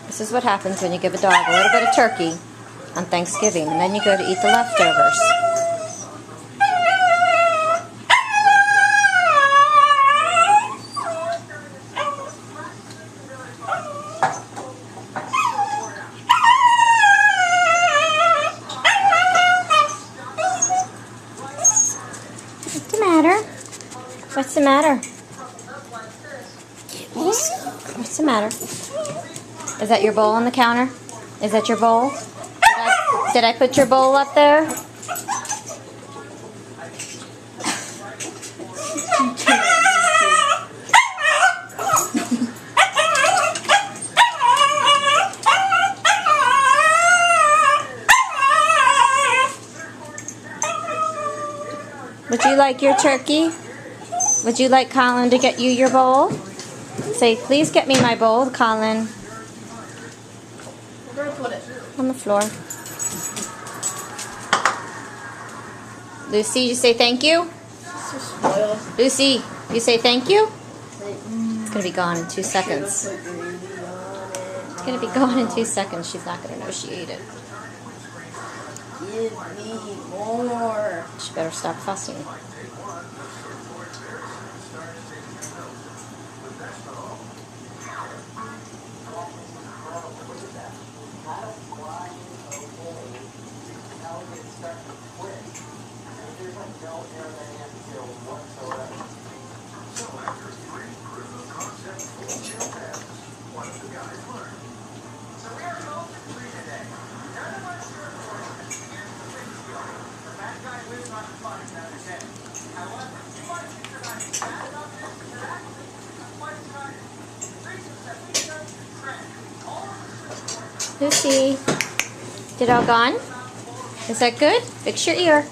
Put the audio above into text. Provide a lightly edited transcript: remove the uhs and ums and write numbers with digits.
This is what happens when you give a dog a little bit of turkey on Thanksgiving, and then you go to eat the leftovers. What's the matter? What's the matter? What's the matter? Is that your bowl on the counter? Is that your bowl? Did I put your bowl up there? Would you like your turkey? Would you like Colin to get you your bowl? Say, please get me my bowl, Colin. Where do I put it? On the floor. Lucy, you say thank you? So spoiled. Lucy, you say thank you? It's going to be gone in 2 seconds. It's going to be gone in 2 seconds. She's not going to know she ate it. Give me more. She better stop fussing. Lucy, is it all gone? Is that good? Fix your ear.